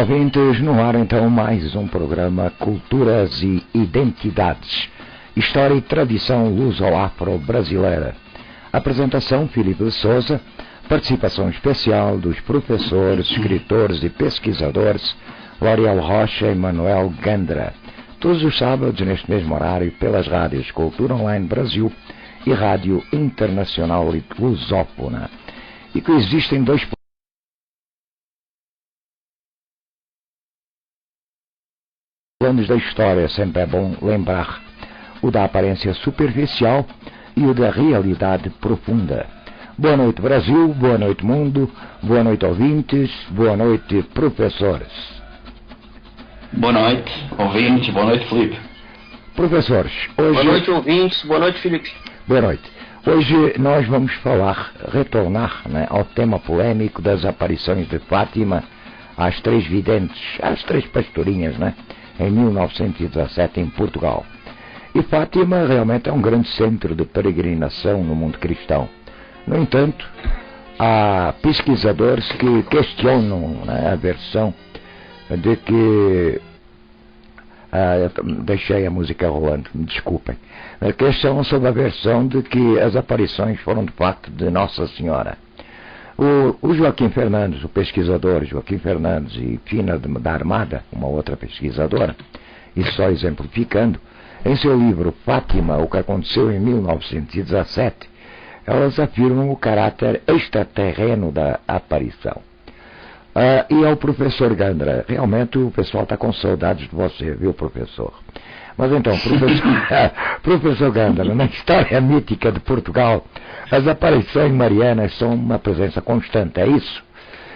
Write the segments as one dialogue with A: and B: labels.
A: ouvintes, no ar então mais um programa Culturas e Identidades, História e Tradição Luso-Afro-Brasileira. Apresentação Filipe de Souza, participação especial dos professores, escritores e pesquisadores L'Oriel Rocha e Manuel Gandra. Todos os sábados, neste mesmo horário, pelas rádios Cultura Online Brasil e Rádio Internacional Lusófona. E que existem dois planos da história, sempre é bom lembrar: o da aparência superficial e o da realidade profunda. Boa noite, Brasil, boa noite, mundo, boa noite, ouvintes, boa noite, professores.
B: Boa noite, ouvintes, boa noite, Filipe.
A: Professores, hoje...
C: Boa noite, ouvintes, boa noite, Filipe.
A: Boa noite. Hoje nós vamos retornar, ao tema polêmico das aparições de Fátima às três videntes, às três pastorinhas, em 1917 em Portugal. E Fátima realmente é um grande centro de peregrinação no mundo cristão. No entanto, há pesquisadores que questionam a versão de que... deixei a música rolando, me desculpem. Questionam sobre a versão de que as aparições foram de facto de Nossa Senhora. O Joaquim Fernandes, o pesquisador Joaquim Fernandes e Fina da Armada, uma outra pesquisadora, e só exemplificando, em seu livro Fátima, o que aconteceu em 1917, elas afirmam o caráter extraterreno da aparição. E ao professor Gandra, realmente o pessoal está com saudades de você, viu, professor? Mas então, professor Gandra, na história mítica de Portugal, as aparições marianas são uma presença constante, é isso?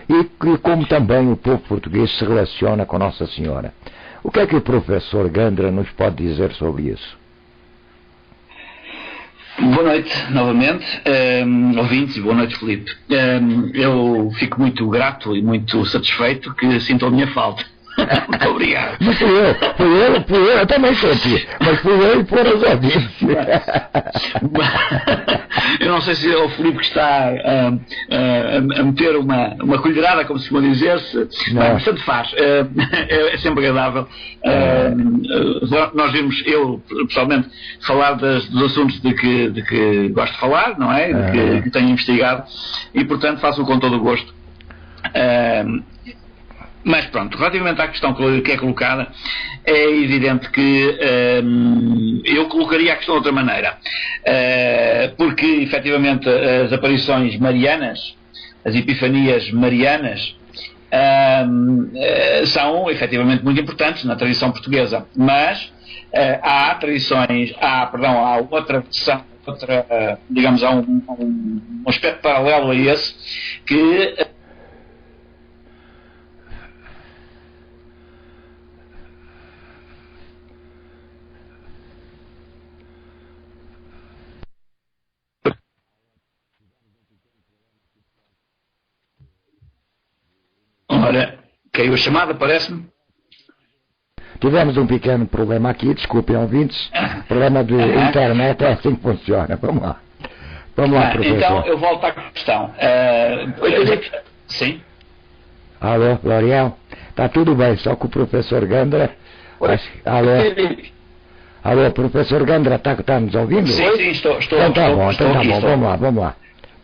A: E como também o povo português se relaciona com Nossa Senhora. O que é que o professor Gandra nos pode dizer sobre isso?
B: Boa noite, novamente, ouvintes, e boa noite, Filipe. Eu fico muito grato e muito satisfeito que sinto a minha falta. Muito obrigado.
A: Não fui eu também senti, mas fui eu e foram os ouvintes.
B: Eu não sei se é o Filipe que está a meter uma colherada, como se costuma dizer-se, mas tanto faz. É sempre agradável. Nós vimos, eu pessoalmente, falar dos assuntos de que gosto de falar, não é? De que tenho investigado, e portanto faço-o com todo o gosto. Mas pronto, relativamente à questão que é colocada, é evidente que eu colocaria a questão de outra maneira, porque efetivamente as aparições marianas, as epifanias marianas, são efetivamente muito importantes na tradição portuguesa, mas há outra versão, digamos, há um aspecto paralelo a esse, que Ora, caiu a chamada, parece-me.
A: Tivemos um pequeno problema aqui, desculpem, ouvintes. Problema de internet, é assim que funciona. Vamos lá. Vamos lá, professor.
B: Então, eu volto à questão. Sim?
A: Alô, L'Oriel? Está tudo bem, só que o professor Gandra... Alô, professor Gandra, está nos ouvindo?
B: Sim, estou.
A: Então tá bom,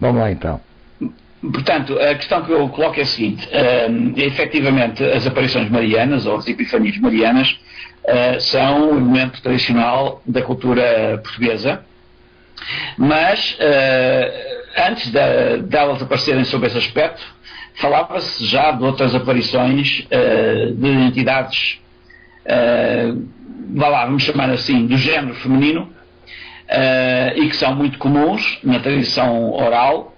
A: vamos lá então.
B: Portanto, a questão que eu coloco é a seguinte: efetivamente as aparições marianas, ou as epifanias marianas, são um elemento tradicional da cultura portuguesa, mas antes delas aparecerem sob esse aspecto, falava-se já de outras aparições de entidades, vamos chamar assim, do género feminino, e que são muito comuns na tradição oral,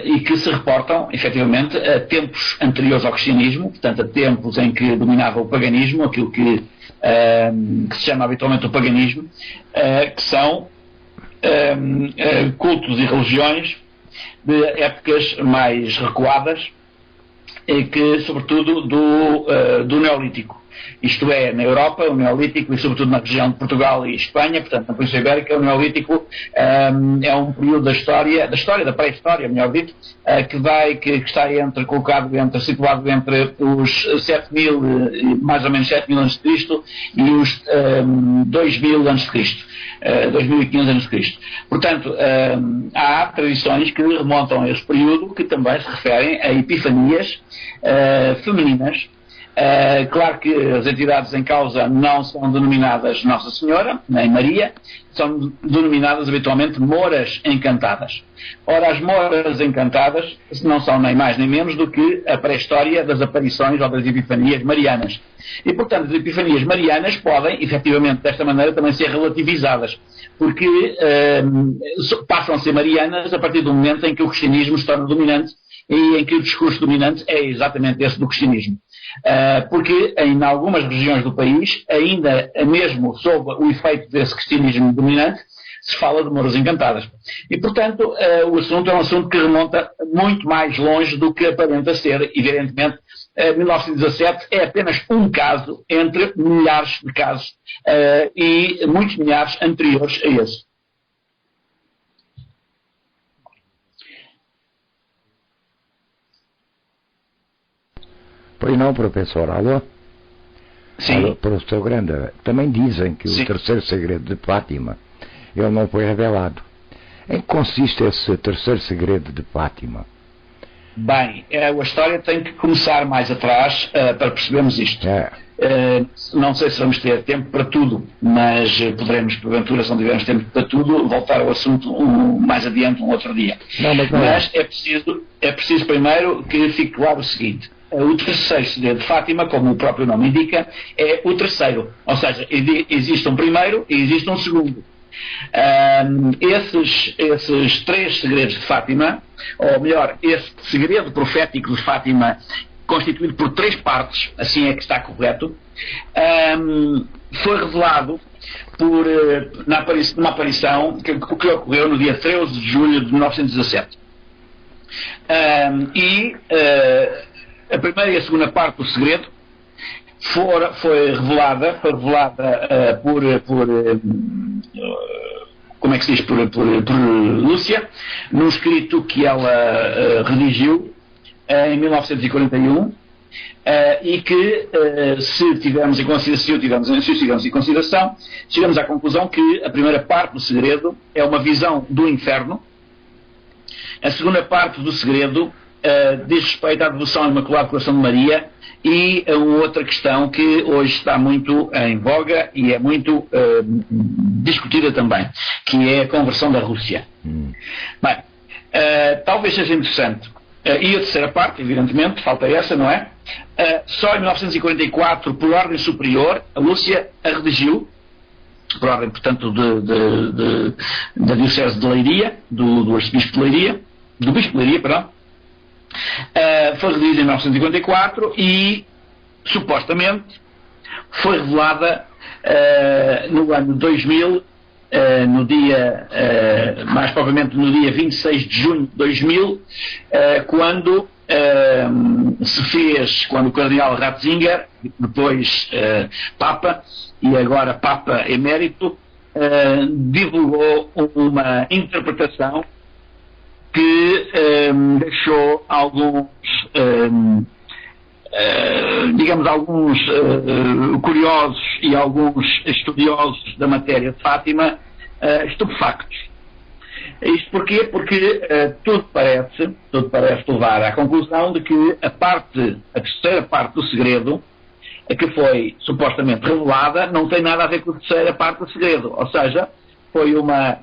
B: e que se reportam, efetivamente, a tempos anteriores ao cristianismo, portanto, a tempos em que dominava o paganismo, aquilo que se chama habitualmente o paganismo, que são cultos e religiões de épocas mais recuadas, e que, sobretudo, do Neolítico. isto é, na Europa, o Neolítico, e sobretudo na região de Portugal e Espanha, portanto, na Península Ibérica, o Neolítico é um período da pré-história, melhor dito, que está situado entre os 7.000, mais ou menos 7.000 a.C. e os 2.000 a.C., 2.500 a.C. Portanto, há tradições que remontam a esse período, que também se referem a epifanias femininas. Claro que as entidades em causa não são denominadas Nossa Senhora, nem Maria, são denominadas habitualmente Moras Encantadas. Ora, as Moras Encantadas não são nem mais nem menos do que a pré-história das aparições ou das epifanias marianas. E, portanto, as epifanias marianas podem, efetivamente, desta maneira, também ser relativizadas, porque passam a ser marianas a partir do momento em que o cristianismo se torna dominante e em que o discurso dominante é exatamente esse do cristianismo. Porque em algumas regiões do país, ainda mesmo sob o efeito desse cristianismo dominante, se fala de Moras Encantadas. E, portanto, o assunto é um assunto que remonta muito mais longe do que aparenta ser. Evidentemente, 1917 é apenas um caso entre milhares de casos e muitos milhares anteriores a esse.
A: Pois não, professor, alô?
B: Sim.
A: Alô, professor Granda, também dizem que
B: Sim.
A: o terceiro segredo de Fátima, ele não foi revelado. Em que consiste esse terceiro segredo de Fátima?
B: Bem, a história tem que começar mais atrás para percebermos isto. Não sei se vamos ter tempo para tudo, mas poderemos, porventura, se não tivermos tempo para tudo, voltar ao assunto mais adiante, um outro dia. Mas é preciso primeiro que fique claro o seguinte. O terceiro segredo de Fátima, como o próprio nome indica, é o terceiro. Ou seja, existe um primeiro e existe um segundo. Esses três segredos de Fátima, ou melhor, esse segredo profético de Fátima, constituído por três partes, assim é que está correto, foi revelado numa aparição que ocorreu no dia 13 de julho de 1917. A primeira e a segunda parte do segredo foi revelada como é que se diz, por Lúcia, num escrito que ela redigiu em 1941, e que, se o tivermos em consideração, chegamos à conclusão que a primeira parte do segredo é uma visão do inferno. A segunda parte do segredo diz respeito à devoção ao Imaculado Coração de Maria e a uma outra questão que hoje está muito em voga e é muito discutida também, que é a conversão da Rússia. Bem, talvez seja interessante. E a terceira parte, evidentemente, falta essa, não é? Só em 1944, por ordem superior, a Lúcia a redigiu, por ordem, portanto, da Diocese de Leiria, do Arcebispo de Leiria, do Bispo de Leiria, perdão. Foi redigida em 1954 e, supostamente, foi revelada no ano 2000, mais propriamente no dia 26 de junho de 2000, quando o cardeal Ratzinger, depois Papa e agora Papa Emérito, divulgou uma interpretação que deixou alguns curiosos e alguns estudiosos da matéria de Fátima estupefactos. Isto porquê? Porque tudo parece levar à conclusão de que a terceira parte do segredo, que foi supostamente revelada, não tem nada a ver com a terceira parte do segredo. Ou seja, foi uma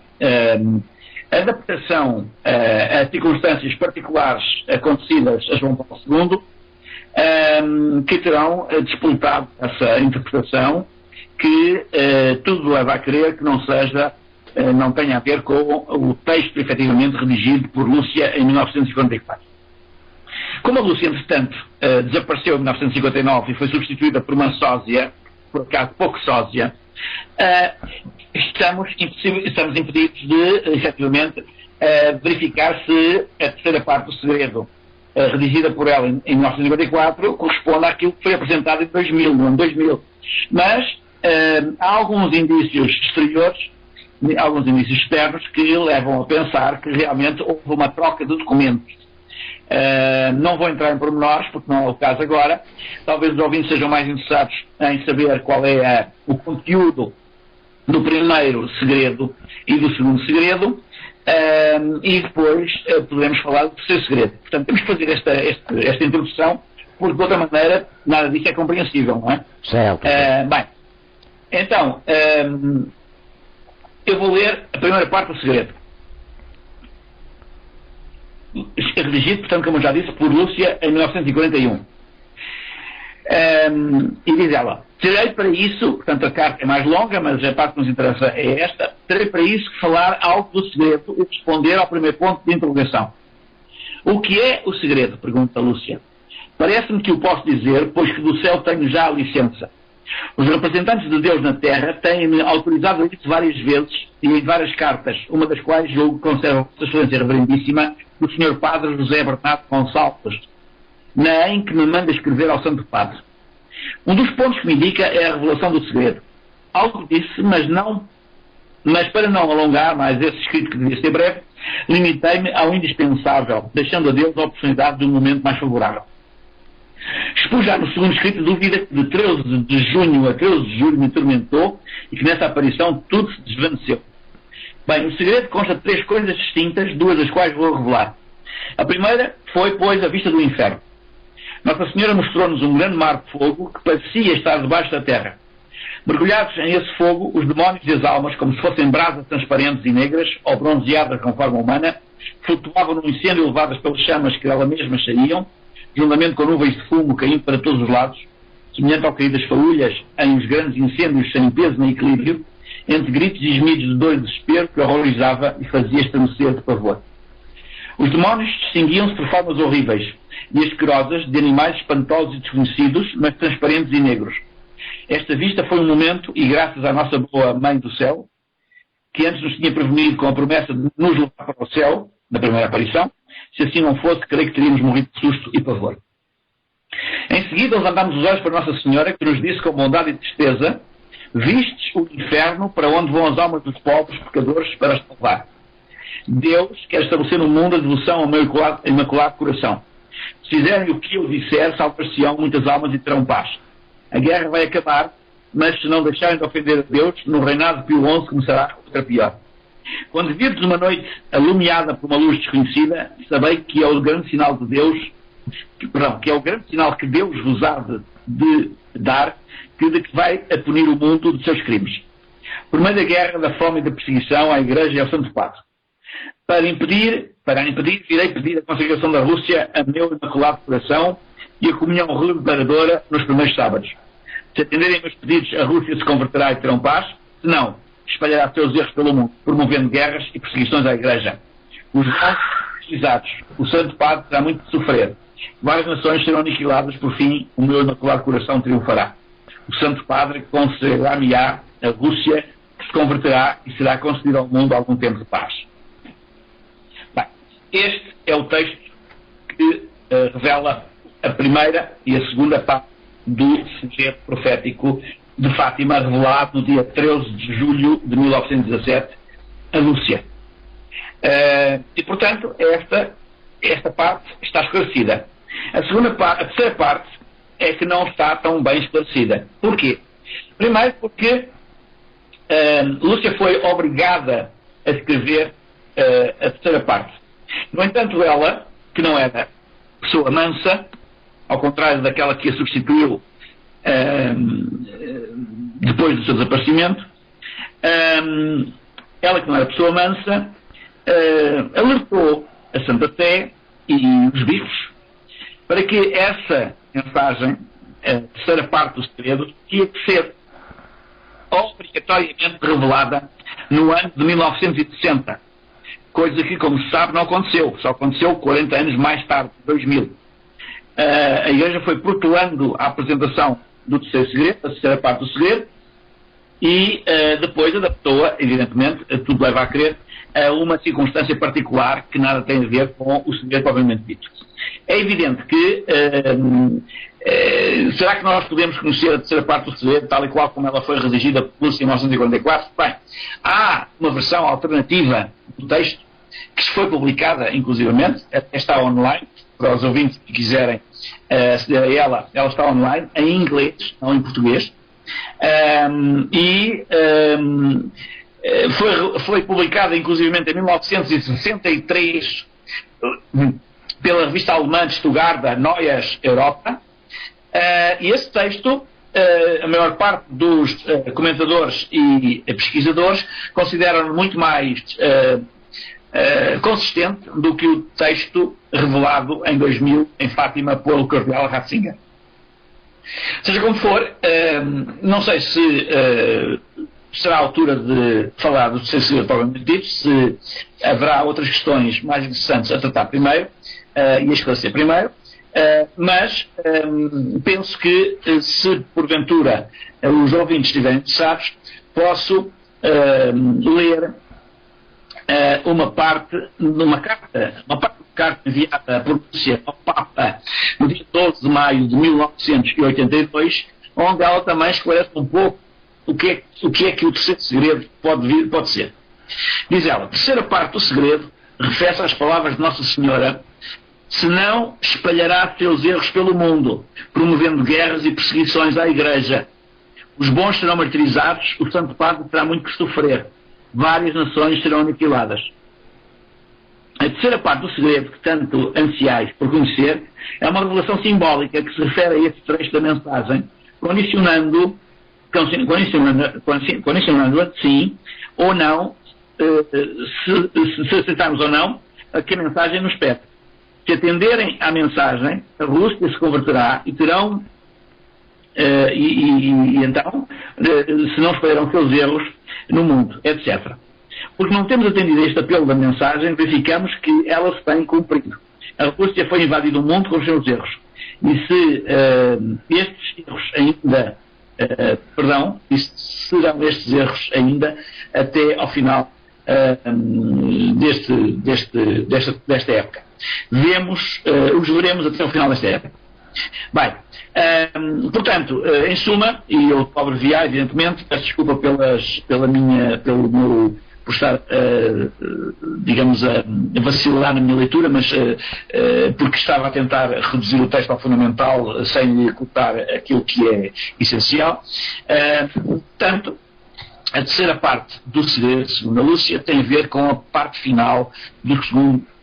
B: adaptação a circunstâncias particulares acontecidas a João Paulo II, que terão disputado essa interpretação, que tudo leva a crer que não tenha a ver com o texto efetivamente redigido por Lúcia em 1954. Como a Lúcia, entretanto, desapareceu em 1959 e foi substituída por uma sósia, por acaso pouco sósia, estamos impedidos de, efetivamente, verificar se a terceira parte do segredo redigida por ela em 1954, corresponde àquilo que foi apresentado em 2000, no ano 2000. Mas há alguns indícios exteriores, alguns indícios externos, que levam a pensar que realmente houve uma troca de documentos. Não vou entrar em pormenores, porque não é o caso agora. Talvez os ouvintes sejam mais interessados em saber qual é o conteúdo do primeiro segredo e do segundo segredo, e depois podemos falar do terceiro segredo. Portanto, temos que fazer esta introdução, porque de outra maneira nada disso é compreensível, não é?
A: Certo.
B: Bem, então, eu vou ler a primeira parte do segredo. Redigido, portanto, como eu já disse, por Lúcia em 1941. E diz ela: terei para isso, portanto a carta é mais longa, mas a parte que nos interessa é esta, terei para isso que falar algo do segredo e responder ao primeiro ponto de interrogação. O que é o segredo? Pergunta Lúcia. Parece-me que o posso dizer, pois que do céu tenho já a licença. Os representantes de Deus na Terra têm-me autorizado a isso várias vezes e em várias cartas, uma das quais julgo que conserva a Sua Excelência Reverendíssima do Sr. Padre José Bernardo Gonçalves, na em que me manda escrever ao Santo Padre. Um dos pontos que me indica é a revelação do segredo. Algo disse, mas para não alongar mais esse escrito que devia ser breve, limitei-me ao indispensável, deixando a Deus a oportunidade de um momento mais favorável. Expus já no segundo escrito dúvida que de 13 de junho a 13 de julho me atormentou e que nessa aparição tudo se desvaneceu. Bem, o segredo consta de 3 coisas distintas, 2 das quais vou revelar. A primeira foi, pois, a vista do inferno. Nossa Senhora mostrou-nos um grande mar de fogo que parecia estar debaixo da terra. Mergulhados em esse fogo, os demónios e as almas, como se fossem brasas transparentes e negras, ou bronzeadas com forma humana, flutuavam num incêndio levadas pelas chamas que dela mesmas saíam, juntamente com nuvens de fumo caindo para todos os lados, semelhante ao cair das faúlhas em os grandes incêndios sem peso nem equilíbrio, entre gritos e gemidos de dor e desespero que horrorizava e fazia estremecer de pavor. Os demónios distinguiam-se por formas horríveis e asquerosas de animais espantosos e desconhecidos, mas transparentes e negros. Esta vista foi um momento, e graças à nossa boa Mãe do Céu, que antes nos tinha prevenido com a promessa de nos levar para o céu, na primeira aparição. Se assim não fosse, creio que teríamos morrido de susto e pavor. Em seguida, levantámos os olhos para Nossa Senhora, que nos disse com bondade e tristeza: vistes o inferno para onde vão as almas dos pobres pecadores para as salvar. Deus quer estabelecer no mundo a devoção ao meu imaculado coração. Se fizerem o que eu disser, salvar-se-ão muitas almas e terão paz. A guerra vai acabar, mas se não deixarem de ofender a Deus, no reinado de Pio XI começará outra pior. Quando virdes uma noite alumiada por uma luz desconhecida, sabei que é o grande sinal de Deus, que é o grande sinal que Deus vos há de dar, de que vai a punir o mundo dos seus crimes. Por meio da guerra, da fome e da perseguição à Igreja e ao Santo Padre. Para a impedir, irei pedir a consagração da Rússia a meu imaculado coração e a comunhão reparadora nos primeiros sábados. Se atenderem meus pedidos, a Rússia se converterá e terão paz. Se não, espalhará seus erros pelo mundo, promovendo guerras e perseguições à Igreja. Os irmãos precisados, o Santo Padre terá muito de sofrer. Várias nações serão aniquiladas, por fim, o meu imaculado coração triunfará. O Santo Padre concederá-me-á a Rússia, que se converterá e será concedido ao mundo algum tempo de paz. Bem, este é o texto que revela a primeira e a segunda parte do segredo profético de Fátima, revelado no dia 13 de julho de 1917 a Lúcia. E, portanto, esta parte está esclarecida. A terceira parte é que não está tão bem esclarecida. Porquê? Primeiro porque Lúcia foi obrigada a escrever a terceira parte. No entanto, ela, que não era pessoa mansa, ao contrário daquela que a substituiu depois do seu desaparecimento, ela, que não era pessoa mansa, alertou a Santa Sé e os bispos para que essa mensagem, a terceira parte do segredo, tinha que ser obrigatoriamente revelada no ano de 1960, coisa que, como se sabe, não aconteceu. Só aconteceu 40 anos mais tarde, 2000. A Igreja foi protelando a apresentação do terceiro segredo, a terceira parte do segredo, e depois adaptou-a, evidentemente, tudo leva a crer, a uma circunstância particular que nada tem a ver com o segredo propriamente dito. É evidente que será que nós podemos conhecer a terceira parte do segredo tal e qual como ela foi redigida por Lúcia em 1944? Bem, há uma versão alternativa do texto que foi publicada, inclusivamente, está online, para os ouvintes que quiserem aceder a ela está online, em inglês, não em português, foi publicada, inclusivamente, em 1963, pela revista alemã de Stuttgart, Neues Europa, e esse texto, a maior parte dos comentadores e pesquisadores consideram muito mais consistente do que o texto revelado em 2000 em Fátima pelo cardeal Ratzinger. Seja como for, não sei se será a altura de falar do terceiro segredo propriamente dito, se haverá outras questões mais interessantes a tratar primeiro e a esclarecer primeiro, mas penso que se porventura os ouvintes estiverem interessados, posso ler uma parte de uma carta enviada por Lúcia ao Papa no dia 12 de maio de 1982, onde ela também esclarece um pouco o que é que o terceiro segredo pode ser. Diz ela: a terceira parte do segredo refere-se às palavras de Nossa Senhora: senão espalhará seus erros pelo mundo, promovendo guerras e perseguições à Igreja. Os bons serão martirizados, o Santo Padre terá muito que sofrer. Várias nações serão aniquiladas. A terceira parte do segredo, que tanto ansiais por conhecer, é uma revelação simbólica que se refere a esse trecho da mensagem, condicionando sim ou não, se aceitarmos ou não, a que a mensagem nos pede. Se atenderem à mensagem, a Rússia se converterá e terão, então, se não espalharão seus erros no mundo, etc. Porque não temos atendido a este apelo da mensagem, verificamos que ela se tem cumprido. A Rússia foi invadida o mundo com os seus erros. E se estes erros ainda, serão estes erros ainda até ao final desta época. Os veremos até ao final desta época. Bem, portanto, em suma, e eu vou abreviar, evidentemente, peço desculpa por estar, digamos, a vacilar na minha leitura, mas porque estava a tentar reduzir o texto ao fundamental sem lhe cortar aquilo que é essencial. Portanto, a terceira parte do segredo, segundo a Lúcia, tem a ver com a parte final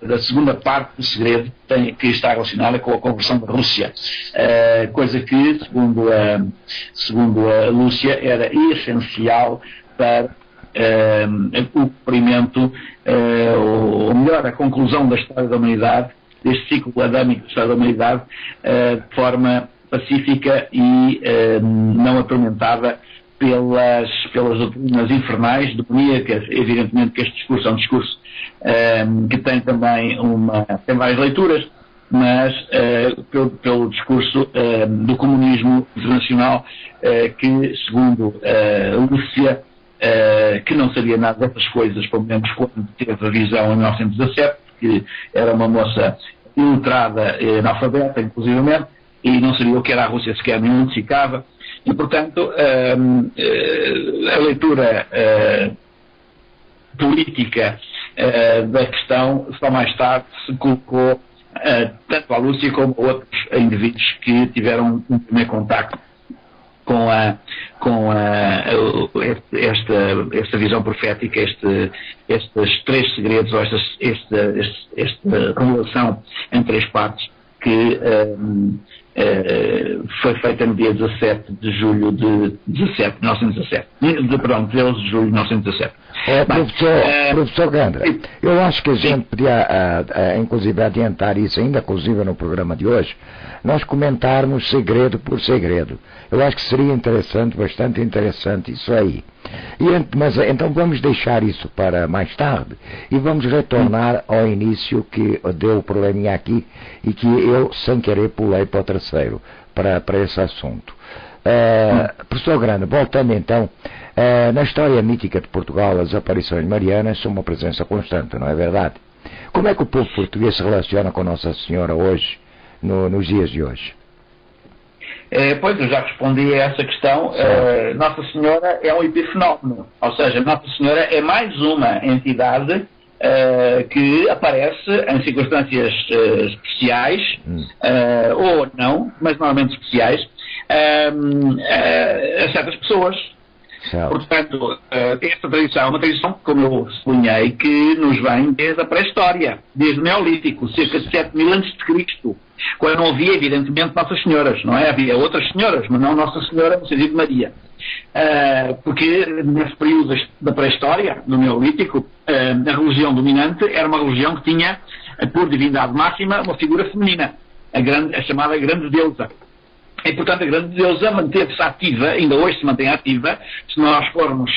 B: da segunda parte do segredo, que está relacionada com a conversão da Rússia. Coisa que, segundo a Lúcia, era essencial para o cumprimento, ou melhor, a conclusão da história da humanidade, deste ciclo adâmico da história da humanidade, de forma pacífica e não atormentada pelas doutrinas infernais, demoníacas. Evidentemente que este discurso é um discurso que tem também tem várias leituras, mas pelo discurso do comunismo internacional, que, segundo Lúcia, que não sabia nada dessas coisas, pelo menos quando teve a visão em 1917, que era uma moça iletrada, analfabeta, inclusivamente, e não sabia o que era a Rússia sequer, nem onde ficava. E, portanto, a leitura política da questão só mais tarde se colocou tanto a Lúcia como a outros indivíduos que tiveram um primeiro contacto com esta visão profética, estes três segredos, ou esta revelação em três partes, que foi feita no dia 17 de julho de 1917. Perdão, 13 de julho de 1917.
A: Professor Gandra, eu acho que a gente podia, inclusive, adiantar isso ainda, inclusive no programa de hoje, nós comentarmos segredo por segredo. Eu acho que seria interessante, bastante interessante isso aí. Mas então vamos deixar isso para mais tarde e vamos retornar ao início, que deu o probleminha aqui e que eu, sem querer, pulei para o terceiro, para esse assunto. Professor Grande, voltando então, na história mítica de Portugal, as aparições marianas são uma presença constante, não é verdade? Como é que o povo português se relaciona com Nossa Senhora hoje, nos dias de hoje?
B: Pois, eu já respondi a essa questão. Nossa Senhora é um epifenómeno, ou seja, Nossa Senhora é mais uma entidade que aparece em circunstâncias especiais, ou não, mas normalmente especiais, a certas pessoas.
A: Certo.
B: Portanto, esta tradição é uma tradição, como eu sublinhei, que nos vem desde a pré-história, desde o Neolítico, cerca de 7.000 a.C., quando não havia, evidentemente, Nossas Senhoras, não é? Havia outras senhoras, mas não Nossa Senhora no sentido de Maria. Porque nesse período da pré-história, no Neolítico, a religião dominante era uma religião que tinha, por divindade máxima, uma figura feminina, a chamada Grande Deusa. E, portanto, a Grande Deusa manteve-se ativa, ainda hoje se mantém ativa. Se nós formos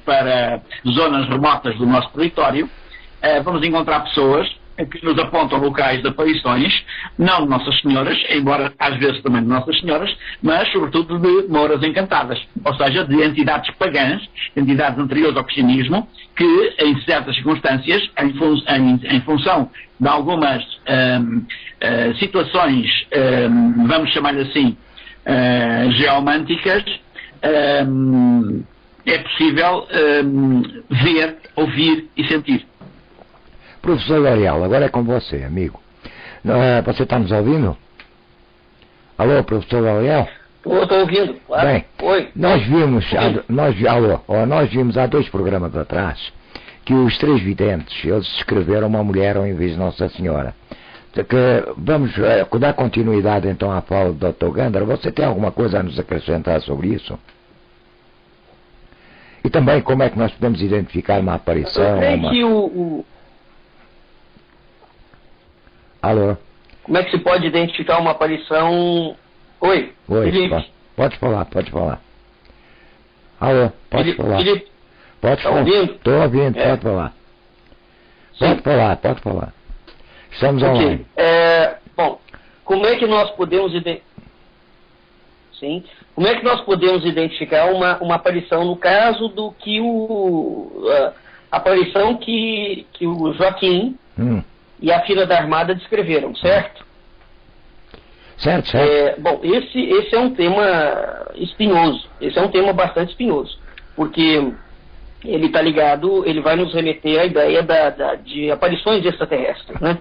B: para zonas remotas do nosso território, vamos encontrar pessoas que nos apontam locais de aparições, não de Nossas Senhoras, embora às vezes também de Nossas Senhoras, mas sobretudo de Mouras encantadas, ou seja, de entidades pagãs, entidades anteriores ao cristianismo, que em certas circunstâncias, em função de algumas situações, vamos chamar-lhe assim, geomânticas, é possível ver, ouvir e sentir.
A: Professor L'Oreal, agora é com você, amigo. Você está nos ouvindo? Alô, professor L'Oreal?
C: Estou ouvindo, claro.
A: Bem,
C: oi.
A: Nós vimos há 2 programas atrás que os 3 videntes, eles escreveram uma mulher ao invés de Nossa Senhora. Vamos dar continuidade então à fala do Dr. Gandara. Você tem alguma coisa a nos acrescentar sobre isso? E também como é que nós podemos identificar uma aparição? Alô?
C: Como é que se pode identificar uma aparição? Oi, Felipe.
A: Pode falar. Alô, pode falar.
C: Felipe,
A: pode falar.
C: Ouvindo?
A: Estou ouvindo, pode falar. Pode falar. Estamos online.
C: Bom, como é que nós podemos identificar uma aparição no caso do que a aparição que o Joaquim e a Filha da Armada descreveram, certo?
A: Certo.
C: Bom, esse é um tema espinhoso, esse é um tema bastante espinhoso, porque ele está ligado, ele vai nos remeter à ideia de aparições extraterrestres, né?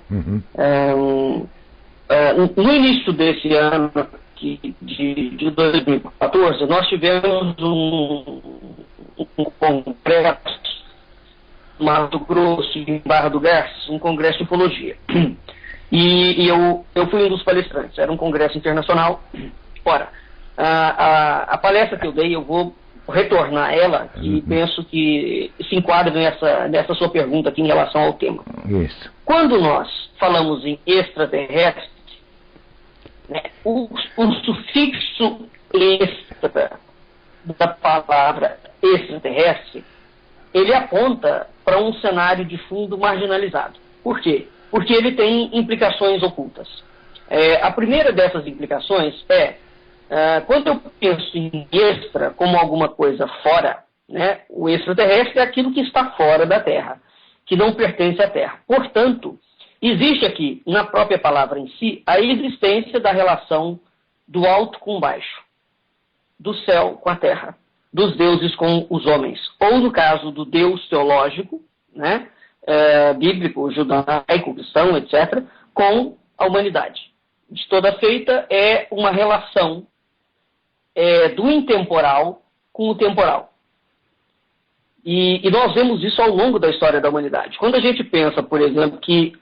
C: No início desse ano, de 2014, nós tivemos um congresso Mato Grosso, em Barra do Garças, um congresso de ufologia. E eu fui um dos palestrantes, era um congresso internacional. Ora, a palestra que eu dei, eu vou retornar ela e penso que se enquadra nessa sua pergunta aqui em relação ao tema.
A: Isso.
C: Quando nós falamos em extraterrestre, né, o sufixo extra da palavra extraterrestre, ele aponta para um cenário de fundo marginalizado. Por quê? Porque ele tem implicações ocultas. A primeira dessas implicações quando eu penso em extra como alguma coisa fora, né, o extraterrestre é aquilo que está fora da Terra, que não pertence à Terra. Portanto, existe aqui, na própria palavra em si, a existência da relação do alto com o baixo, do céu com a terra, dos deuses com os homens, ou no caso do Deus teológico, né, bíblico, judaico, cristão, etc., com a humanidade. De toda feita é uma relação do intemporal com o temporal. E nós vemos isso ao longo da história da humanidade. Quando a gente pensa, por exemplo, que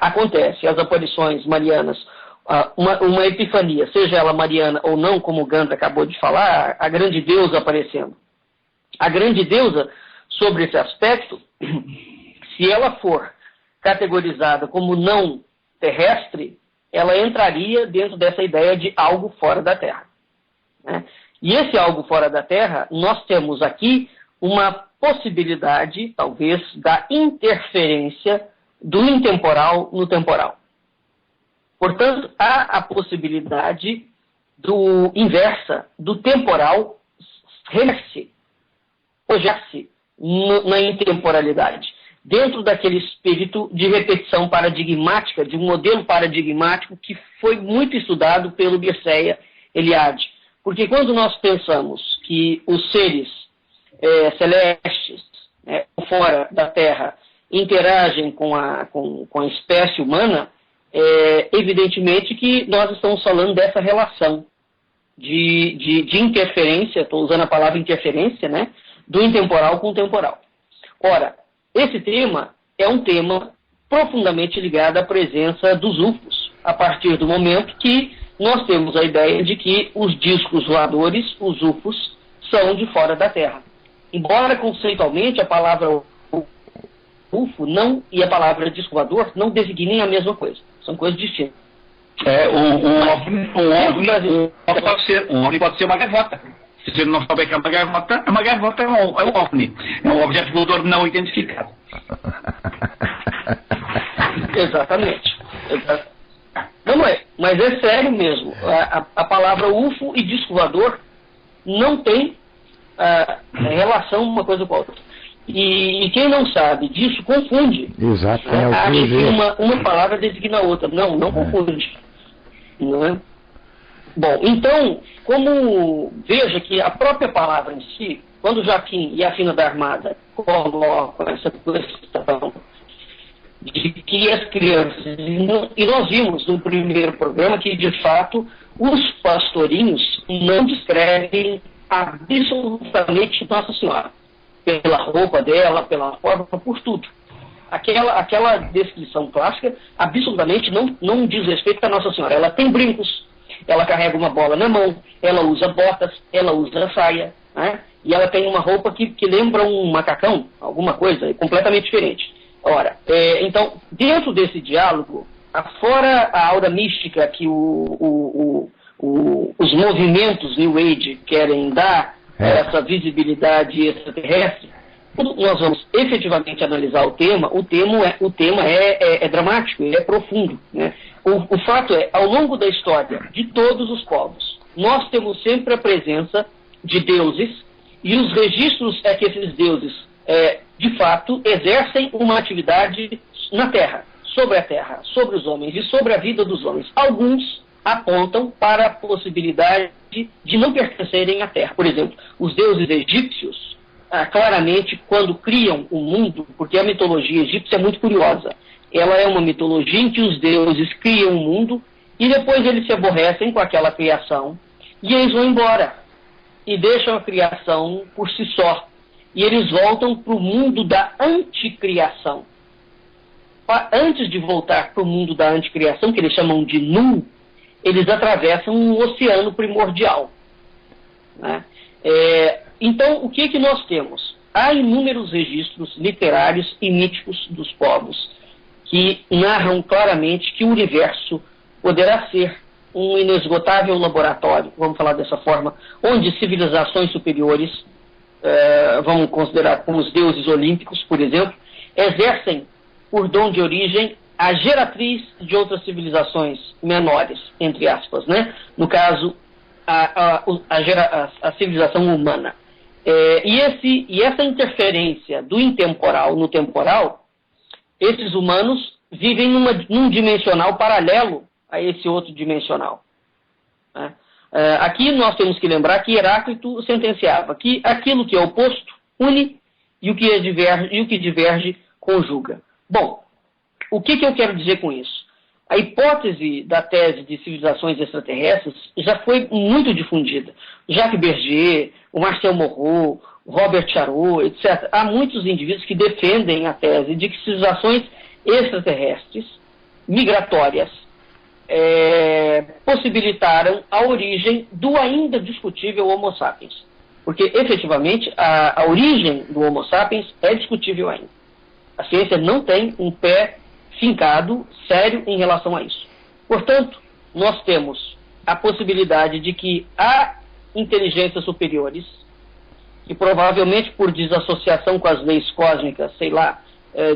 C: acontece as aparições marianas, uma epifania, seja ela mariana ou não, como o Gandra acabou de falar, a grande deusa aparecendo. A grande deusa, sobre esse aspecto, se ela for categorizada como não terrestre, ela entraria dentro dessa ideia de algo fora da Terra, né? E esse algo fora da Terra, nós temos aqui uma possibilidade, talvez, da interferência do intemporal no temporal. Portanto, há a possibilidade inversa do temporal projetar-se na intemporalidade, dentro daquele espírito de repetição paradigmática, de um modelo paradigmático que foi muito estudado pelo Mircea Eliade. Porque quando nós pensamos que os seres celestes, fora da Terra, interagem com a espécie humana, evidentemente que nós estamos falando dessa relação de interferência, estou usando a palavra interferência, né, do intemporal com o temporal. Ora, esse tema é um tema profundamente ligado à presença dos UFOs, a partir do momento que nós temos a ideia de que os discos voadores, os UFOs, são de fora da Terra. Embora conceitualmente a palavra UFO e a palavra disco voador não designem a mesma coisa. São coisas distintas.
B: Um OVNI pode ser uma gaivota. Se você não souber que é uma gaivota é um OVNI. É um objeto voador não identificado.
C: Exatamente. Não é, mas é sério mesmo. A palavra UFO e disco voador não tem relação uma coisa com a outra. E quem não sabe disso confunde.
A: Exato.
C: Acha que uma palavra designa a outra. Não confunde. Não é? Bom, então, veja que a própria palavra em si, quando Joaquim e a Fina da Armada colocam essa questão de que as crianças, e nós vimos no primeiro programa que, de fato, os pastorinhos não descrevem absolutamente Nossa Senhora. Pela roupa dela, pela forma, por tudo. Aquela descrição clássica absolutamente não diz respeito a Nossa Senhora. Ela tem brincos, ela carrega uma bola na mão, ela usa botas, ela usa saia, né? E ela tem uma roupa que lembra um macacão, alguma coisa completamente diferente. Ora, então, dentro desse diálogo, fora a aura mística que os movimentos New Age querem dar, essa visibilidade extraterrestre, quando nós vamos efetivamente analisar o tema é dramático, ele é profundo, né? O fato é, ao longo da história de todos os povos, nós temos sempre a presença de deuses, e os registros é que esses deuses, de fato, exercem uma atividade na Terra, sobre os homens e sobre a vida dos homens. Alguns apontam para a possibilidade de não pertencerem à Terra. Por exemplo, os deuses egípcios, claramente, quando criam o mundo, porque a mitologia egípcia é muito curiosa, ela é uma mitologia em que os deuses criam o mundo e depois eles se aborrecem com aquela criação e eles vão embora e deixam a criação por si só. E eles voltam para o mundo da anticriação. Antes de voltar para o mundo da anticriação, que eles chamam de Nu, eles atravessam um oceano primordial, né? Então, o que nós temos? Há inúmeros registros literários e míticos dos povos que narram claramente que o universo poderá ser um inesgotável laboratório, vamos falar dessa forma, onde civilizações superiores, vamos considerar como os deuses olímpicos, por exemplo, exercem por dom de origem a geratriz de outras civilizações menores, entre aspas, né? No caso, a civilização humana. E essa interferência do intemporal no temporal, esses humanos vivem num dimensional paralelo a esse outro dimensional, né? Aqui nós temos que lembrar que Heráclito sentenciava que aquilo que é oposto une e o que diverge conjuga. Bom, o que eu quero dizer com isso? A hipótese da tese de civilizações extraterrestres já foi muito difundida. Jacques Berger, o Marcel Moreau, Robert Charot, etc. Há muitos indivíduos que defendem a tese de que civilizações extraterrestres, migratórias, possibilitaram a origem do ainda discutível Homo sapiens. Porque, efetivamente, a origem do Homo sapiens é discutível ainda. A ciência não tem um pé fincado sério em relação a isso. Portanto, nós temos a possibilidade de que há inteligências superiores que provavelmente por desassociação com as leis cósmicas, sei lá,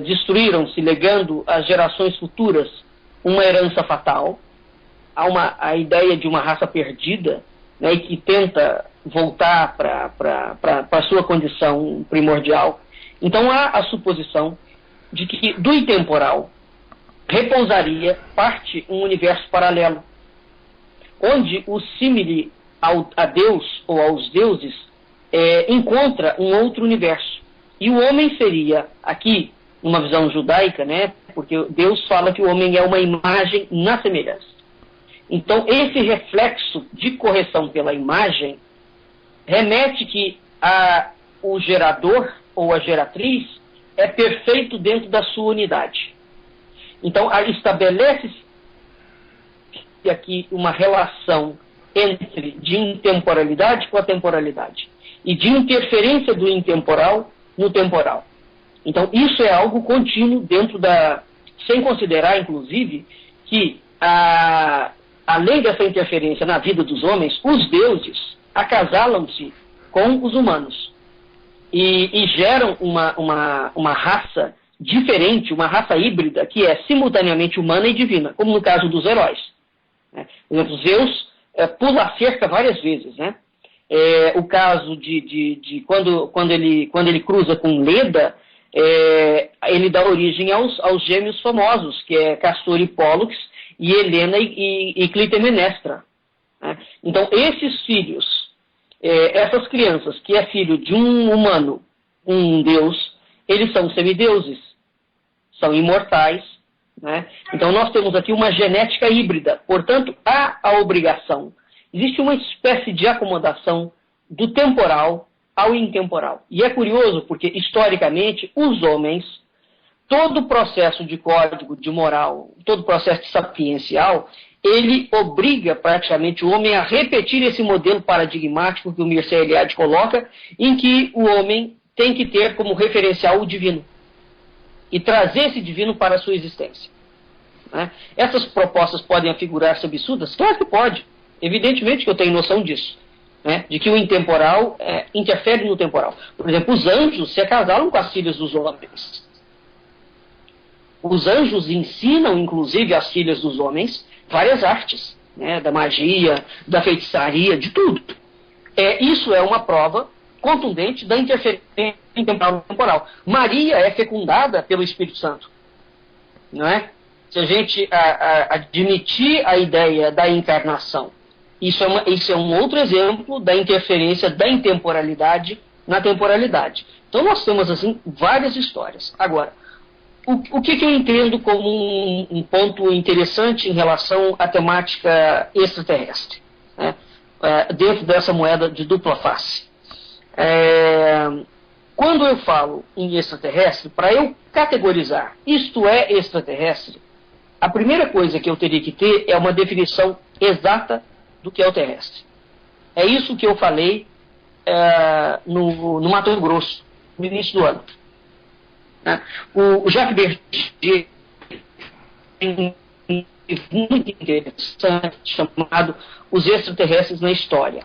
C: destruíram-se, legando às gerações futuras uma herança fatal, há a ideia de uma raça perdida, né, e que tenta voltar para a sua condição primordial. Então há a suposição de que do intemporal repousaria parte um universo paralelo, onde o símile a Deus ou aos deuses encontra um outro universo. E o homem seria, aqui, numa visão judaica, né, porque Deus fala que o homem é uma imagem na semelhança. Então, esse reflexo de correção pela imagem remete que o gerador ou a geratriz é perfeito dentro da sua unidade. Então, estabelece-se aqui uma relação de intemporalidade com a temporalidade e de interferência do intemporal no temporal. Então, isso é algo contínuo dentro sem considerar, inclusive, que além dessa interferência na vida dos homens, os deuses acasalam-se com os humanos e geram uma raça diferente, uma raça híbrida, que é simultaneamente humana e divina, como no caso dos heróis. Por exemplo, Zeus pula a cerca várias vezes, né? O caso de quando ele cruza com Leda, ele dá origem aos gêmeos famosos, que é Castor e Pólux, e Helena e Clitemnestra. Né? Então, esses filhos, essas crianças, que é filho de um humano, um deus, eles são semideuses, são imortais. Né? Então, nós temos aqui uma genética híbrida. Portanto, há a obrigação. Existe uma espécie de acomodação do temporal ao intemporal. E é curioso porque, historicamente, os homens, todo o processo de código, de moral, todo o processo sapiencial, ele obriga praticamente o homem a repetir esse modelo paradigmático que o Mircea Eliade coloca, em que o homem tem que ter como referencial o divino e trazer esse divino para a sua existência. Né? Essas propostas podem afigurar-se absurdas? Claro que pode. Evidentemente que eu tenho noção disso. Né? De que o intemporal interfere no temporal. Por exemplo, os anjos se acasalam com as filhas dos homens. Os anjos ensinam, inclusive, às filhas dos homens várias artes. Né? Da magia, da feitiçaria, de tudo. Isso é uma prova contundente da interferência temporal. Maria é fecundada pelo Espírito Santo. Não é? Se a gente admitir a ideia da encarnação, isso é um outro exemplo da interferência da intemporalidade na temporalidade. Então nós temos assim várias histórias. Agora, o que eu entendo como um ponto interessante em relação à temática extraterrestre, né? Dentro dessa moeda de dupla face? Quando eu falo em extraterrestre, para eu categorizar isto é extraterrestre, a primeira coisa que eu teria que ter é uma definição exata do que é o terrestre. É isso que eu falei no Mato Grosso, no início do ano. Né? O Jacques Bergier tem um livro muito interessante chamado Os Extraterrestres na História.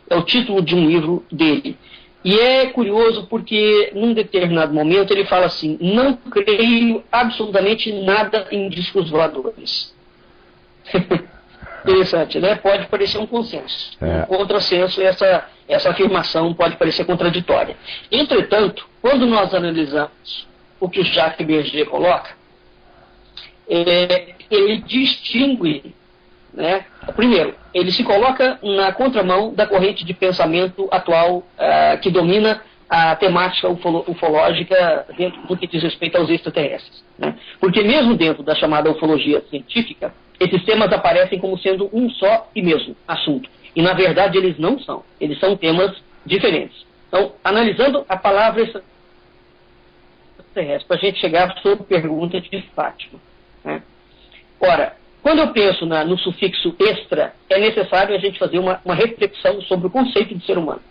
C: É o título de um livro dele. E é curioso porque, num determinado momento, ele fala assim: não creio absolutamente nada em discos voadores. Interessante, né? Pode parecer um consenso. Um contrassenso, essa afirmação pode parecer contraditória. Entretanto, quando nós analisamos o que o Jacques Bergier coloca, ele distingue, né? Primeiro, ele se coloca na contramão da corrente de pensamento atual que domina a temática ufológica dentro do que diz respeito aos extraterrestres. Né? Porque mesmo dentro da chamada ufologia científica, esses temas aparecem como sendo um só e mesmo assunto. E na verdade eles não são. Eles são temas diferentes. Então, analisando a palavra extraterrestre, para a gente chegar à sua pergunta de Fátima. Né? Ora, quando eu penso no sufixo extra, é necessário a gente fazer uma reflexão sobre o conceito de ser humano.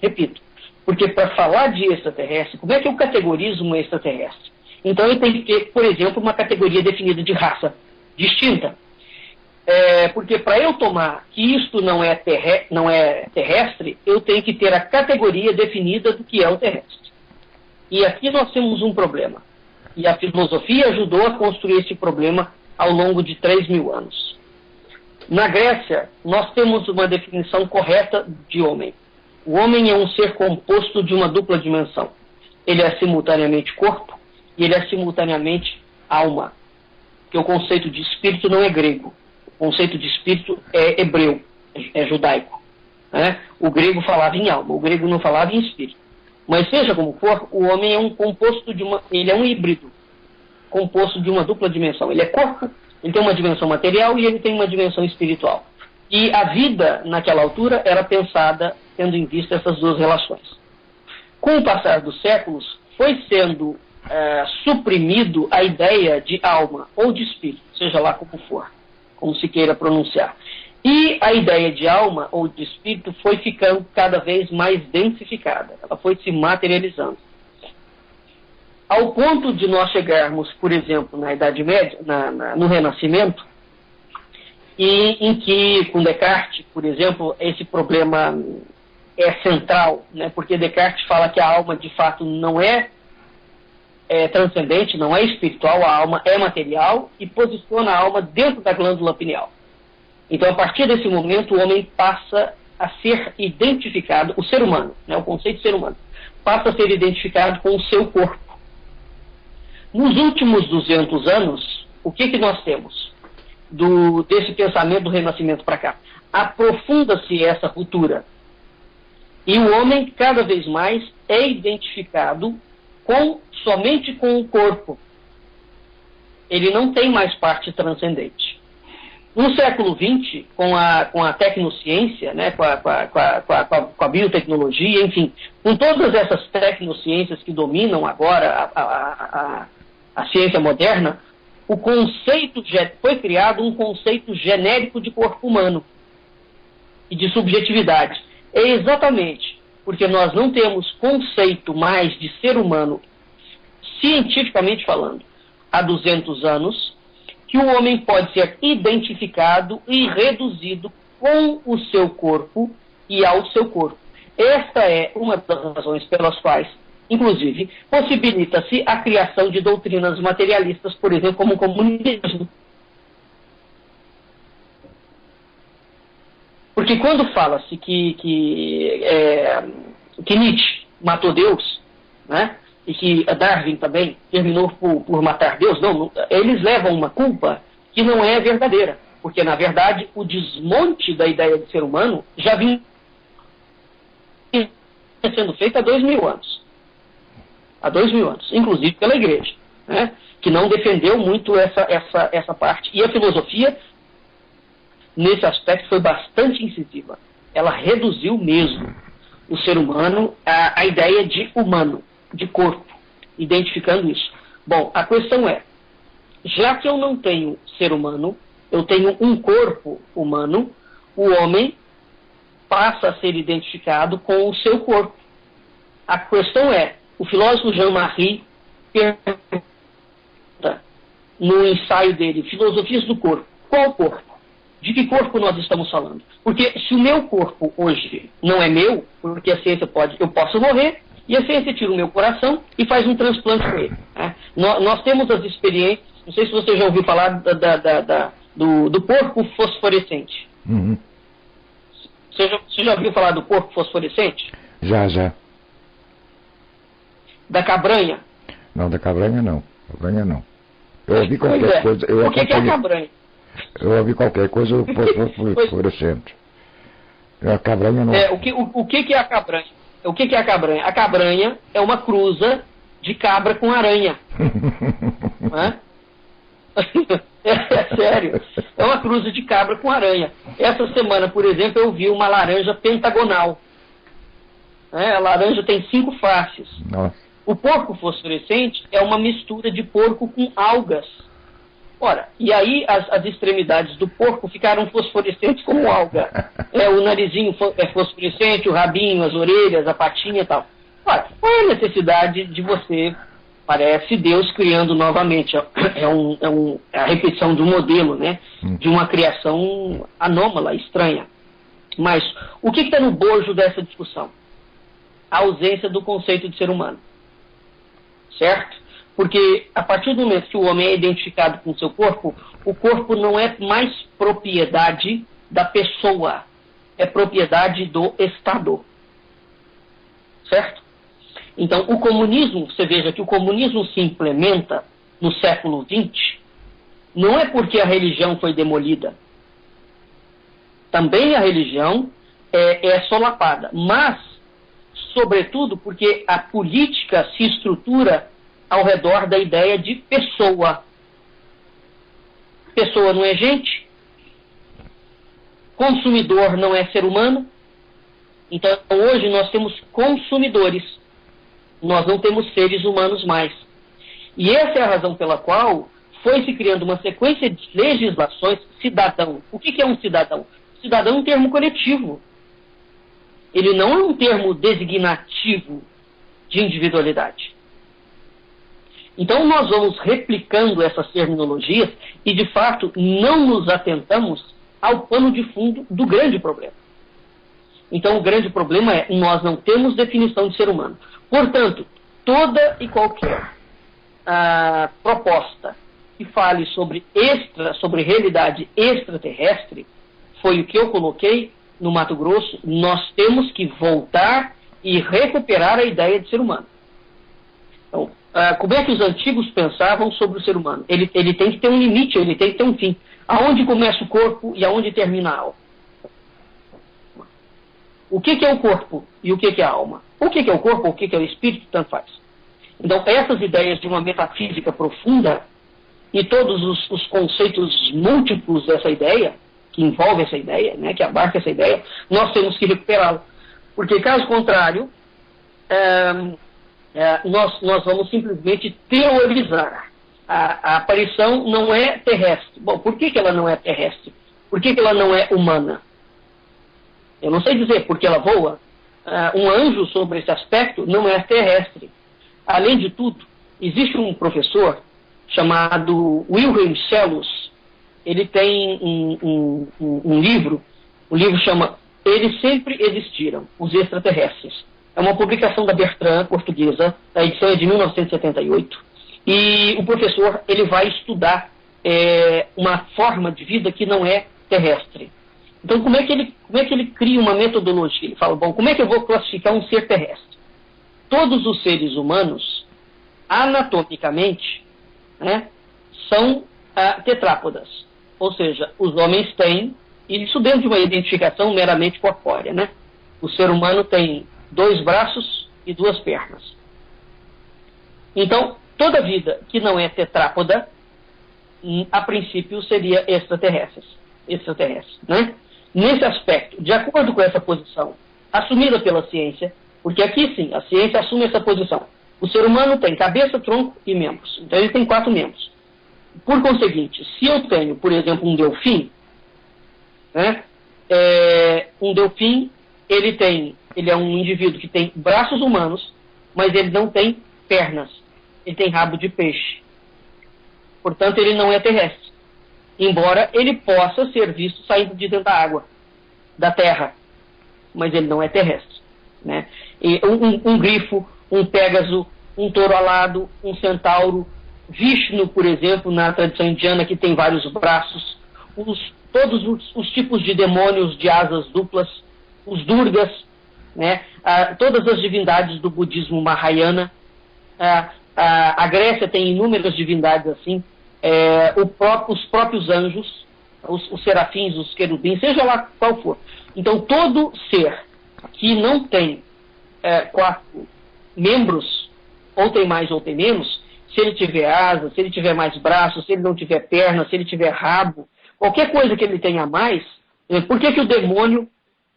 C: Repito, porque para falar de extraterrestre, como é que eu categorizo um extraterrestre? Então eu tenho que ter, por exemplo, uma categoria definida de raça distinta. Porque para eu tomar que isto não é terrestre, eu tenho que ter a categoria definida do que é o terrestre. E aqui nós temos um problema. E a filosofia ajudou a construir esse problema ao longo de 3.000 anos. Na Grécia, nós temos uma definição correta de homem. O homem é um ser composto de uma dupla dimensão. Ele é simultaneamente corpo e ele é simultaneamente alma. Porque o conceito de espírito não é grego. O conceito de espírito é hebreu, é judaico. Né? O grego falava em alma, o grego não falava em espírito. Mas seja como for, o homem é um composto ele é um híbrido, composto de uma dupla dimensão. Ele é corpo, ele tem uma dimensão material e ele tem uma dimensão espiritual. E a vida, naquela altura, era pensada tendo em vista essas duas relações. Com o passar dos séculos, foi sendo suprimido a ideia de alma ou de espírito, seja lá como for, como se queira pronunciar. E a ideia de alma ou de espírito foi ficando cada vez mais densificada, ela foi se materializando. Ao ponto de nós chegarmos, por exemplo, na Idade Média, no Renascimento, e em que, com Descartes, por exemplo, esse problema é central, né? Porque Descartes fala que a alma, de fato, não é transcendente, não é espiritual, a alma é material e posiciona a alma dentro da glândula pineal. Então, a partir desse momento, o homem passa a ser identificado, o ser humano, né? O conceito de ser humano, passa a ser identificado com o seu corpo. Nos últimos 200 anos, o que nós temos desse pensamento do Renascimento para cá? Aprofunda-se essa ruptura. E o homem, cada vez mais, é identificado somente com o corpo. Ele não tem mais parte transcendente. No século XX, com a tecnociência, né, com a biotecnologia, enfim, com todas essas tecnociências que dominam agora a ciência moderna, foi criado um conceito genérico de corpo humano e de subjetividade. É exatamente porque nós não temos conceito mais de ser humano, cientificamente falando, há 200 anos, que o homem pode ser identificado e reduzido com o seu corpo e ao seu corpo. Esta é uma das razões pelas quais, inclusive, possibilita-se a criação de doutrinas materialistas, por exemplo, como o comunismo. Porque quando fala-se que Nietzsche matou Deus, né, e que Darwin também terminou por matar Deus, não, eles levam uma culpa que não é verdadeira. Porque, na verdade, o desmonte da ideia de ser humano já vinha sendo feito há 2000 anos. Há 2000 anos, inclusive pela igreja, né, que não defendeu muito essa parte. E a filosofia, nesse aspecto, foi bastante incisiva. Ela reduziu mesmo o ser humano à ideia de humano, de corpo, identificando isso. Bom, a questão é, já que eu não tenho ser humano, eu tenho um corpo humano, o homem passa a ser identificado com o seu corpo. A questão é, o filósofo Jean-Marie pergunta no ensaio dele, Filosofias do Corpo, qual corpo? De que corpo nós estamos falando? Porque se o meu corpo hoje não é meu, porque a ciência eu posso morrer, e a ciência tira o meu coração e faz um transplante com ele. Né? Nós temos as experiências, não sei se você já ouviu falar do corpo fosforescente.
A: Uhum.
C: Você já ouviu falar do corpo fosforescente?
A: Já.
C: Da cabranha?
A: Não, da cabranha não. Cabranha não. Eu ouvi qualquer coisa.
C: O que é a cabranha?
A: Eu ouvi qualquer coisa fosforescente. A cabranha não.
C: O que é a cabranha? O que é a cabranha? A cabranha é uma cruza de cabra com aranha. É sério. É uma cruza de cabra com aranha. Essa semana, por exemplo, eu vi uma laranja pentagonal. A laranja tem 5 faces.
A: Nossa.
C: O porco fosforescente é uma mistura de porco com algas. Ora, e aí as extremidades do porco ficaram fosforescentes como alga. O narizinho é fosforescente, o rabinho, as orelhas, a patinha e tal. Ora, qual é a necessidade de você, parece Deus criando novamente? É a repetição de um modelo, né? De uma criação anômala, estranha. Mas o que está no bojo dessa discussão? A ausência do conceito de ser humano. Certo? Porque a partir do momento que o homem é identificado com o seu corpo, o corpo não é mais propriedade da pessoa, é propriedade do Estado. Certo? Então, o comunismo, você veja que o comunismo se implementa no século XX, não é porque a religião foi demolida. Também a religião é solapada, mas, sobretudo, porque a política se estrutura ao redor da ideia de pessoa. Pessoa não é gente, consumidor não é ser humano. Então, hoje nós temos consumidores, nós não temos seres humanos mais. E essa é a razão pela qual foi se criando uma sequência de legislações. Cidadão. O que é um cidadão? Cidadão é um termo coletivo. Ele não é um termo designativo de individualidade. Então nós vamos replicando essas terminologias e, de fato, não nos atentamos ao pano de fundo do grande problema. Então o grande problema é nós não temos definição de ser humano. Portanto, toda e qualquer proposta que fale sobre realidade extraterrestre, foi o que eu coloquei no Mato Grosso. Nós temos que voltar e recuperar a ideia de ser humano. Então, como é que os antigos pensavam sobre o ser humano? Ele tem que ter um limite, ele tem que ter um fim. Aonde começa o corpo e aonde termina a alma? O que é o corpo e o que é a alma? O que é o corpo, o que é o espírito, tanto faz. Então, essas ideias de uma metafísica profunda e todos os conceitos múltiplos dessa ideia, que envolve essa ideia, né, que abarca essa ideia, nós temos que recuperá-la. Porque, caso contrário, nós vamos simplesmente teorizar. A aparição não é terrestre. Bom, por que ela não é terrestre? Por que ela não é humana? Eu não sei dizer porque ela voa. Um anjo, sobre esse aspecto, não é terrestre. Além de tudo, existe um professor chamado Wilhelm Schellus. Ele tem um livro, o livro chama Eles Sempre Existiram, os Extraterrestres. É uma publicação da Bertrand, portuguesa, a edição é de 1978, e o professor ele vai estudar uma forma de vida que não é terrestre. Então, como é que ele cria uma metodologia? Ele fala, bom, como é que eu vou classificar um ser terrestre? Todos os seres humanos, anatomicamente, né, são tetrápodas. Ou seja, os homens têm, isso dentro de uma identificação meramente corpórea, né? O ser humano tem 2 braços e 2 pernas. Então, toda vida que não é tetrápoda, a princípio seria extraterrestre, né? Nesse aspecto, de acordo com essa posição assumida pela ciência, porque aqui sim, a ciência assume essa posição. O ser humano tem cabeça, tronco e membros. Então ele tem 4 membros. Por conseguinte, se eu tenho, por exemplo, um delfim, né, um delfim, ele é um indivíduo que tem braços humanos, mas ele não tem pernas. Ele tem rabo de peixe. Portanto, ele não é terrestre. Embora ele possa ser visto saindo de dentro da água, da terra. Mas ele não é terrestre. Né? E um grifo, um pégaso, um touro alado, um centauro, Vishnu, por exemplo, na tradição indiana, que tem vários braços, todos os tipos de demônios de asas duplas, os Durgas, né? Todas as divindades do budismo Mahayana. A Grécia tem inúmeras divindades assim, os próprios anjos, os serafins, os querubins, seja lá qual for. Então, todo ser que não tem 4 membros, ou tem mais ou tem menos, se ele tiver asas, se ele tiver mais braços, se ele não tiver pernas, se ele tiver rabo, qualquer coisa que ele tenha mais, por que o demônio,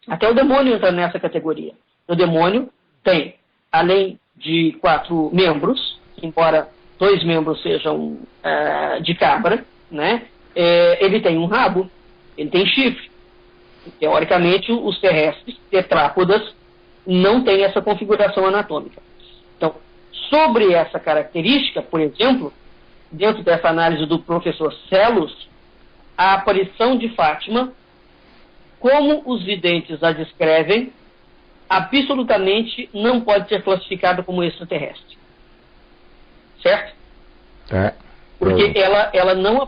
C: até o demônio entra nessa categoria? O demônio tem, além de 4 membros, embora 2 membros sejam de cabra, né? Ele tem um rabo, ele tem chifre. Teoricamente, os terrestres, tetrápodas, não têm essa configuração anatômica. Então, sobre essa característica, por exemplo, dentro dessa análise do professor Schellus, a aparição de Fátima, como os videntes a descrevem, absolutamente não pode ser classificada como extraterrestre. Certo? Porque ela não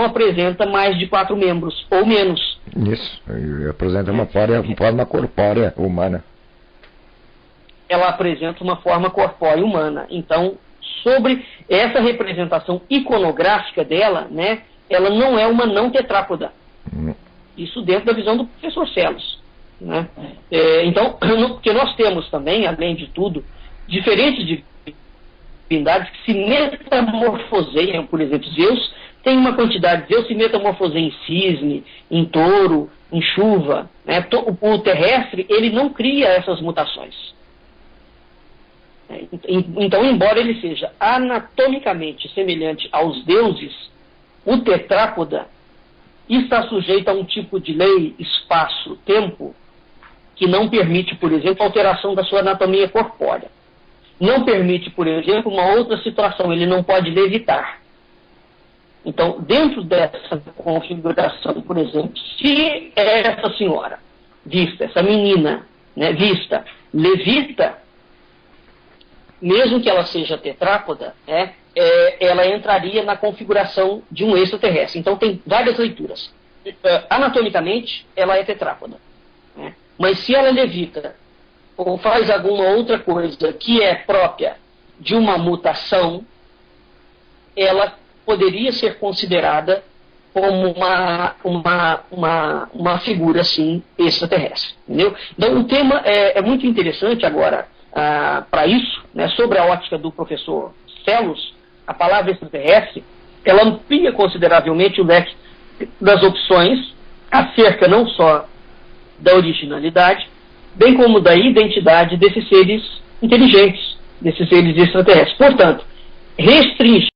C: apresenta mais de 4 membros, ou menos.
A: Isso, apresenta uma forma corpórea humana.
C: Ela apresenta uma forma corpórea humana. Então, sobre essa representação iconográfica dela, né, ela não é uma não tetrápoda. Isso dentro da visão do professor Celos. Né? Então, porque nós temos também, além de tudo, diferentes divindades que se metamorfoseiam. Por exemplo, Zeus tem uma quantidade, Zeus se metamorfoseia em cisne, em touro, em chuva. Né? O terrestre, ele não cria essas mutações. Então, embora ele seja anatomicamente semelhante aos deuses, o tetrápoda está sujeito a um tipo de lei, espaço, tempo, que não permite, por exemplo, alteração da sua anatomia corpórea. Não permite, por exemplo, uma outra situação, ele não pode levitar. Então, dentro dessa configuração, por exemplo, se essa senhora vista, essa menina, né, vista, levita, mesmo que ela seja tetrápoda, ela entraria na configuração de um extraterrestre. Então tem várias leituras. Anatomicamente, ela é tetrápoda. Né? Mas se ela levita ou faz alguma outra coisa que é própria de uma mutação, ela poderia ser considerada como uma figura assim extraterrestre. Entendeu? Então o tema é muito interessante agora. Para isso, né, sobre a ótica do professor Celos, a palavra extraterrestre, ela amplia consideravelmente o leque das opções acerca não só da originalidade, bem como da identidade desses seres inteligentes, desses seres extraterrestres. Portanto, restringir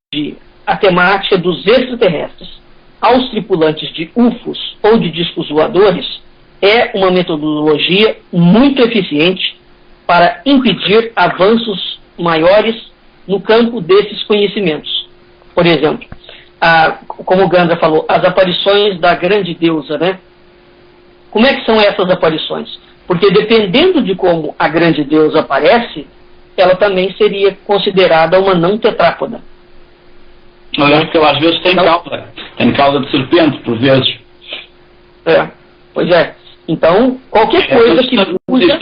C: a temática dos extraterrestres aos tripulantes de UFOs ou de discos voadores é uma metodologia muito eficiente para impedir avanços maiores no campo desses conhecimentos. Por exemplo, como o Gandra falou, as aparições da grande deusa, né? Como é que são essas aparições? Porque dependendo de como a grande deusa aparece, ela também seria considerada uma não tetrápoda.
B: Eu acho que ela às vezes tem cauda. Tem cauda de serpente, por vezes.
C: Pois é. Então, qualquer coisa que
B: usa...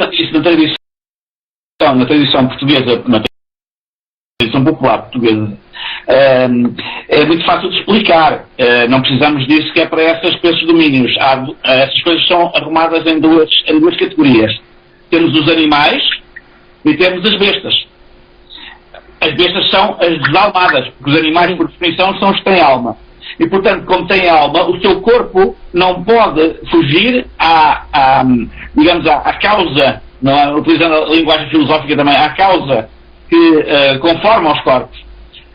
B: Na tradição portuguesa, na tradição popular portuguesa, é muito fácil de explicar. Não precisamos disso, que é para esses domínios. Essas coisas são arrumadas em duas categorias. Temos os animais e temos as bestas. As bestas são as desalmadas, porque os animais, por definição, são os que têm alma. E, portanto, como têm alma, o seu corpo não pode fugir digamos, à causa, não, utilizando a linguagem filosófica também, à causa que conforma os corpos.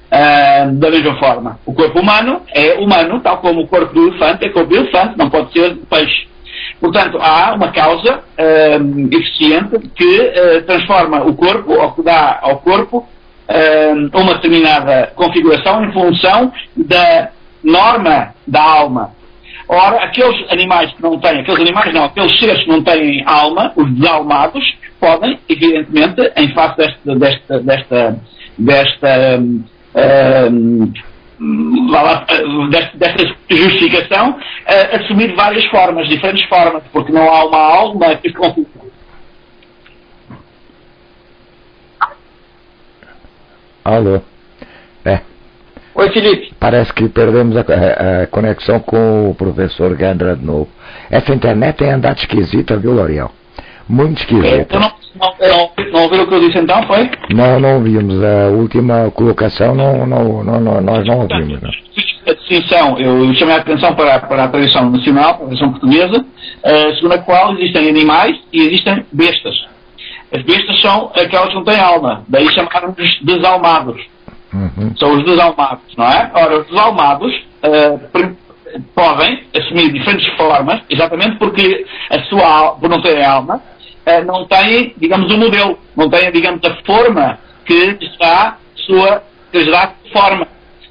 B: Da mesma forma, o corpo humano é humano, tal como o corpo do elefante é corpo do elefante, não pode ser peixe. Portanto, há uma causa eficiente que transforma o corpo, ou que dá ao corpo uma determinada configuração em função da norma da alma. Ora, aqueles animais que não têm, aqueles seres que não têm alma, os desalmados, podem, evidentemente, em face desta justificação, assumir várias formas, diferentes formas, porque não há uma alma que configura.
A: Alô?
C: Oi, Felipe.
A: Parece que perdemos a conexão com o professor Gandra de novo. Essa internet tem andado esquisita, viu, L'Oreal? Muito esquisita.
B: Não ouviram o que eu disse então, foi?
A: Não ouvimos. A última colocação nós não ouvimos. Não.
B: A distinção, eu chamei a atenção para a tradição nacional, para a tradição portuguesa, segundo a qual existem animais e existem bestas. As bestas são aquelas que não têm alma, daí chamaram-nos desalmados. São os desalmados, não é? Ora, os desalmados podem assumir diferentes formas, exatamente porque por não terem alma, não têm, digamos, um modelo, não têm, digamos, a forma que lhes dá forma,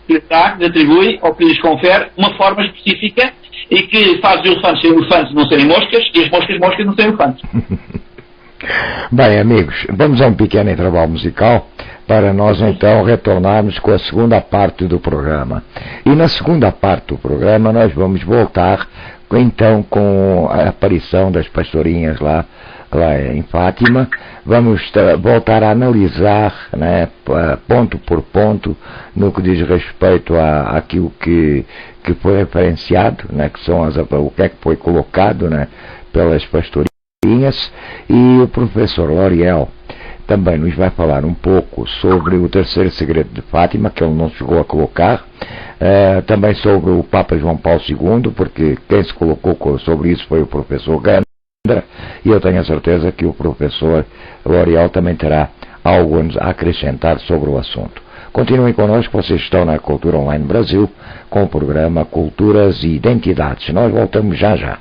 B: que lhes atribui ou que lhes confere uma forma específica e que faz os elefantes serem elefantes não serem moscas e as moscas não serem elefantes.
A: Bem, amigos, vamos a um pequeno intervalo musical para nós então retornarmos com a segunda parte do programa. E na segunda parte do programa nós vamos voltar então com a aparição das pastorinhas lá em Fátima. Vamos voltar a analisar, né, ponto por ponto no que diz respeito àquilo que foi referenciado, né, que são o que é que foi colocado, né, pelas pastorinhas. E o professor Loriel também nos vai falar um pouco sobre o terceiro segredo de Fátima, que ele não chegou a colocar, também sobre o Papa João Paulo II, porque quem se colocou sobre isso foi o professor Gandra, e eu tenho a certeza que o professor Loriel também terá algo a acrescentar sobre o assunto. Continuem connosco, vocês estão na Cultura Online Brasil, com o programa Culturas e Identidades. Nós voltamos já já.